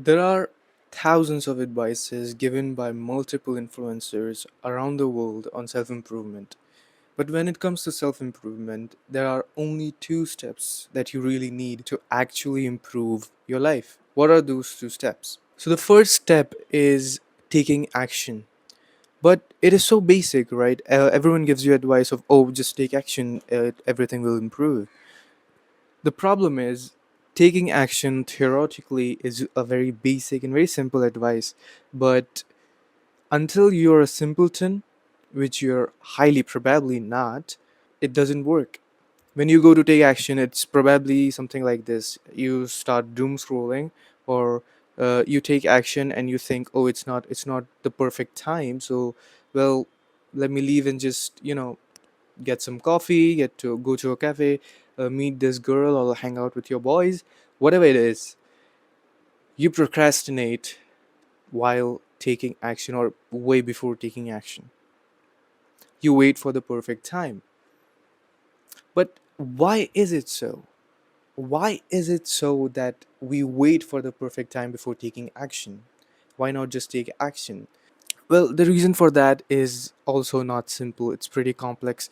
There are thousands of advices given by multiple influencers around the world on self improvement. But when it comes to self improvement, there are only two steps that you really need to actually improve your life. What are those two steps? So, the first step is taking action. But it is so basic, right? Everyone gives you advice of, oh, just take action, everything will improve. The problem is, taking action theoretically is a very basic and very simple advice, but until you're a simpleton, which you're highly probably not, it doesn't work. When you go to take action, it's probably something like this: you start doom scrolling, or you take action and you think, oh, it's not the perfect time, so well, let me leave and just get some coffee, get to go to a cafe, meet this girl, or hang out with your boys, whatever it is. You procrastinate while taking action, or way before taking action. You wait for the perfect time. But why is it so? Why is it so that we wait for the perfect time before taking action? Why not just take action? Well, the reason for that is also not simple, it's pretty complex.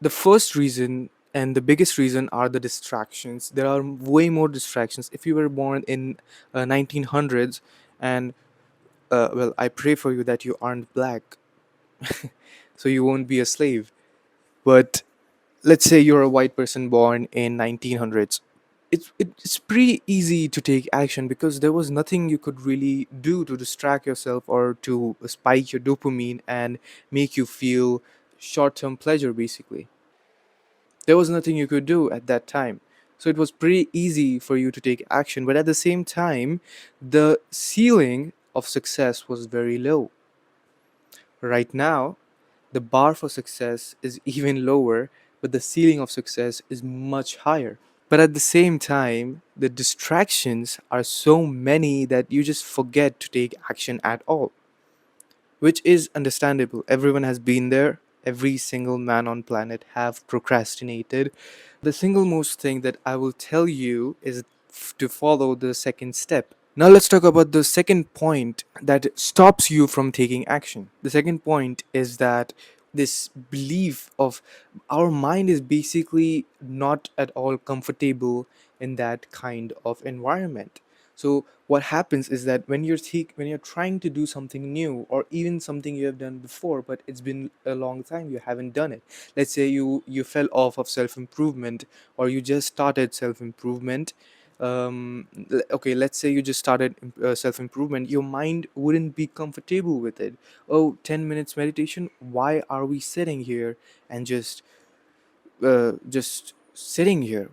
The first reason and the biggest reason are the distractions. There are way more distractions. If you were born in 1900s, and well, I pray for you that you aren't black, so you won't be a slave. But let's say you're a white person born in 1900s. It's pretty easy to take action because there was nothing you could really do to distract yourself or to spike your dopamine and make you feel short-term pleasure. Basically, there was nothing you could do at that time, so it was pretty easy for you to take action. But at the same time, the ceiling of success was very low. Right now, the bar for success is even lower, but the ceiling of success is much higher. But at the same time, the distractions are so many that you just forget to take action at all, which is understandable. Everyone has been there. Every single man on planet have procrastinated. The single most thing that I will tell you is to follow the second step. Now let's talk about the second point that stops you from taking action. The second point is that this belief of our mind is basically not at all comfortable in that kind of environment. So what happens is that when you're trying to do something new, or even something you have done before but it's been a long time you haven't done it. Let's say you fell off of self improvement, or you just started self improvement. Okay, let's say you just started self improvement. Your mind wouldn't be comfortable with it. Oh, 10 minutes meditation, why are we sitting here and just sitting here?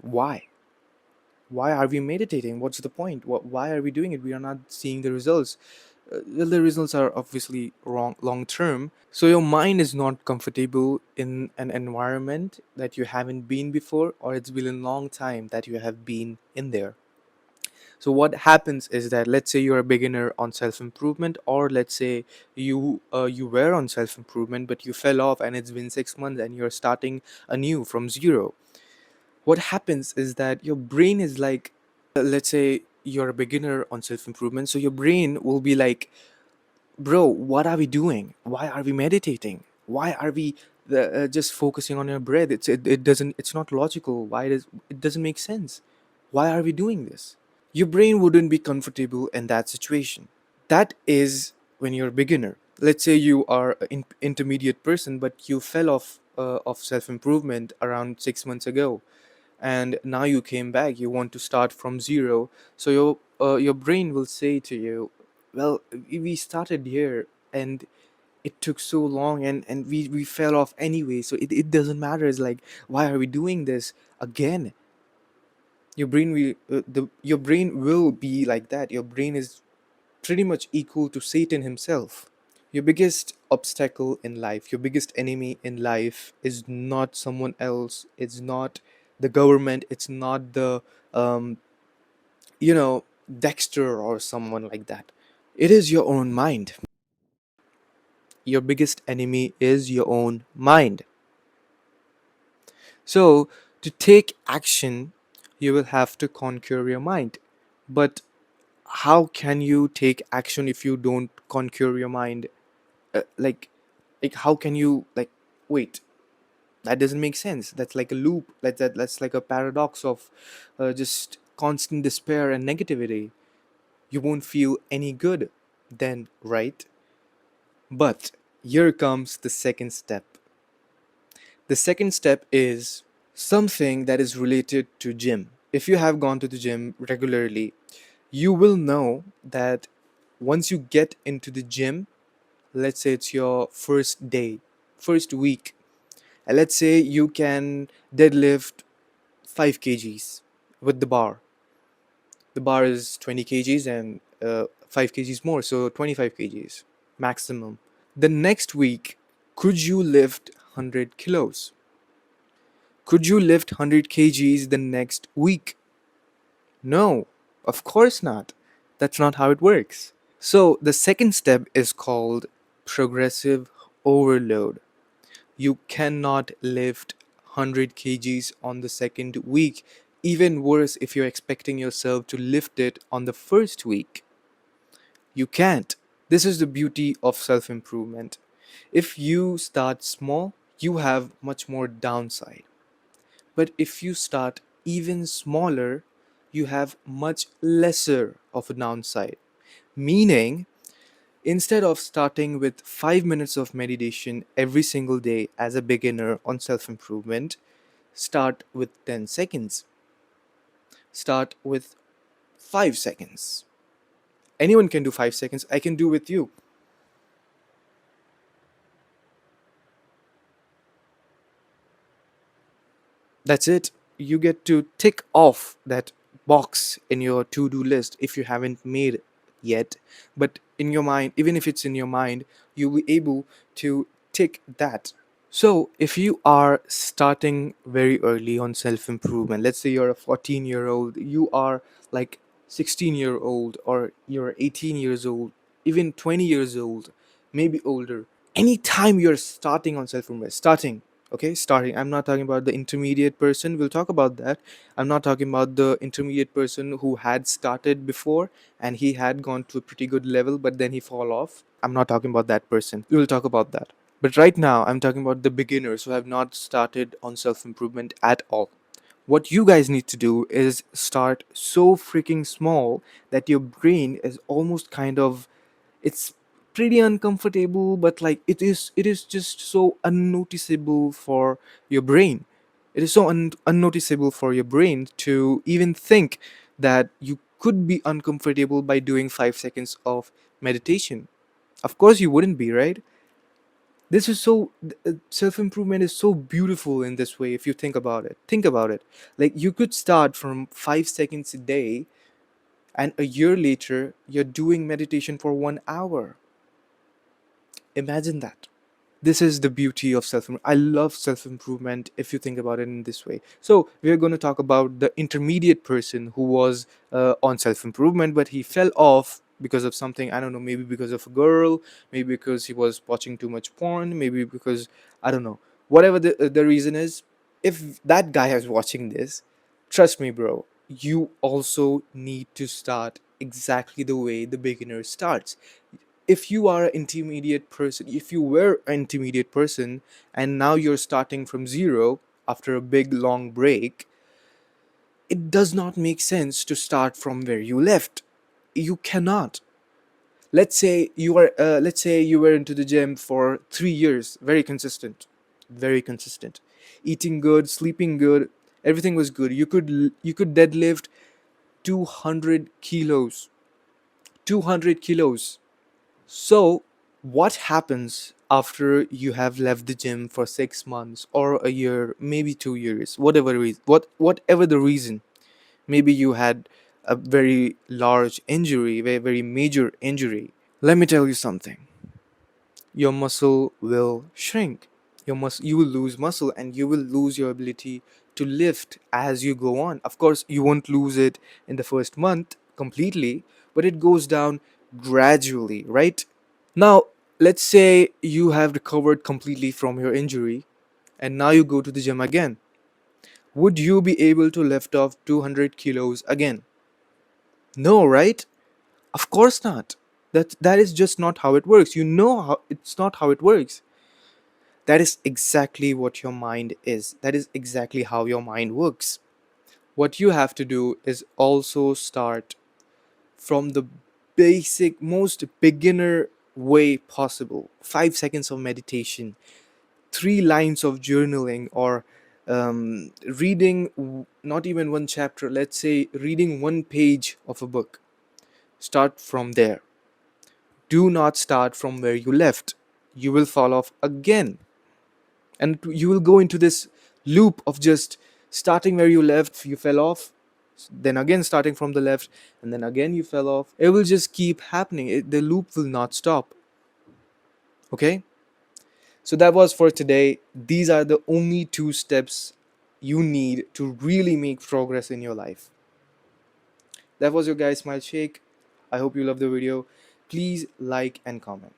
Why are we meditating? What's the point? Why are we doing it? We are not seeing the results. Well, the results are obviously wrong long term. So your mind is not comfortable in an environment that you haven't been before, or it's been a long time that you have been in there. So what happens is that, let's say you're a beginner on self improvement, or let's say you were on self improvement but you fell off and it's been 6 months and you're starting anew from zero. What happens is that your brain is like, let's say you're a beginner on self improvement, so your brain will be like, bro, what are we doing? Why are we meditating? Why are we just focusing on your breath? It doesn't, it's not logical. Why does it doesn't make sense? Why are we doing this? Your brain wouldn't be comfortable in that situation. That is when you're a beginner. Let's say you are an intermediate person but you fell off of self improvement around 6 months ago, and now you came back, you want to start from zero. So your brain will say to you, well, we started here and it took so long, and we fell off anyway, so it doesn't matter. It's like, why are we doing this again? Your brain will be like that. Your brain is pretty much equal to Satan himself. Your biggest obstacle in life, your biggest enemy in life is not someone else. It's not the government. It's not the, um, Dexter or someone like that. It is your own mind. Your biggest enemy is your own mind. So, to take action, you will have to conquer your mind. But how can you take action if you don't conquer your mind? uh, like like how can you, like, wait, that doesn't make sense. That's like a loop, that's like a paradox of just constant despair and negativity. You won't feel any good then, right? But here comes the second step. The second step is something that is related to gym. If you have gone to the gym regularly, you will know that once you get into the gym, let's say it's your first day, first week, and let's say you can deadlift 5 kgs with the bar. The bar is 20 kgs and 5 kgs more, so 25 kgs maximum. The next week, could you lift 100 kilos? Could you lift 100 kgs the next week? No, of course not. That's not how it works. So, the second step is called progressive overload. You cannot lift 100 kgs on the second week. Even worse, if you're expecting yourself to lift it on the first week, you can't. This is the beauty of self improvement. If you start small, you have much more downside. But if you start even smaller, you have much lesser of a downside. Meaning, instead of starting with 5 minutes of meditation every single day as a beginner on self improvement, start with 10 seconds. Start with 5 seconds. Anyone can do 5 seconds. I can do with you. That's it. You get to tick off that box in your to do list if you haven't made it yet. But in your mind, even if it's in your mind, you'll be able to tick that. So, if you are starting very early on self improvement, let's say you're a 14-year-old, you are like 16-year-old, or you're 18 years old, even 20 years old, maybe older. Anytime you're starting on self improvement, starting, okay, starting. I'm not talking about the intermediate person. We'll talk about that. I'm not talking about the intermediate person who had started before and he had gone to a pretty good level, but then he fall off. I'm not talking about that person. We will talk about that. But right now, I'm talking about the beginners who have not started on self improvement at all. What you guys need to do is start so freaking small that your brain is almost kind of, it's pretty uncomfortable, but like it is just so unnoticeable for your brain. It is so unnoticeable for your brain to even think that you could be uncomfortable by doing 5 seconds of meditation. Of course you wouldn't be, right? This is so self improvement is so beautiful in this way. If you think about it, like you could start from 5 seconds a day, and a year later you're doing meditation for 1 hour. Imagine that. This is the beauty of self. I love self improvement if you think about it in this way. So we're going to talk about the intermediate person who was on self improvement, but he fell off because of something. I don't know. Maybe because of a girl. Maybe because he was watching too much porn. Maybe because, I don't know. Whatever the reason is, if that guy is watching this, trust me, bro. You also need to start exactly the way the beginner starts. If you are an intermediate person, if you were an intermediate person and now you're starting from zero after a big long break, it does not make sense to start from where you left. You cannot. Let's say you were into the gym for 3 years, very consistent, eating good, sleeping good, everything was good. You could deadlift 200 kilos. 200 kilos. So, what happens after you have left the gym for 6 months or a year, maybe 2 years, whatever the reason? Maybe you had a very large injury, very major injury. Let me tell you something. Your muscle will shrink. You will lose muscle and you will lose your ability to lift as you go on. Of course, you won't lose it in the first month completely, but it goes down gradually, right? Now, let's say you have recovered completely from your injury and now you go to the gym again. Would you be able to lift off 200 kilos again? No, right? Of course not. That is just not how it works. You know how it's not how it works. That is exactly what your mind is. That is exactly how your mind works. What you have to do is also start from the basic, most beginner way possible. 5 seconds of meditation, 3 lines of journaling, or reading not even one chapter, let's say reading 1 page of a book. Start from there. Do not start from where you left. You will fall off again. And you will go into this loop of just starting where you left, you fell off, then again starting from the left, and then again you fell off. It will just keep happening. The loop will not stop. Okay? So that was for today. These are the only 2 steps you need to really make progress in your life. That was your guy Smile Sheikh. I hope you love the video. Please like and comment.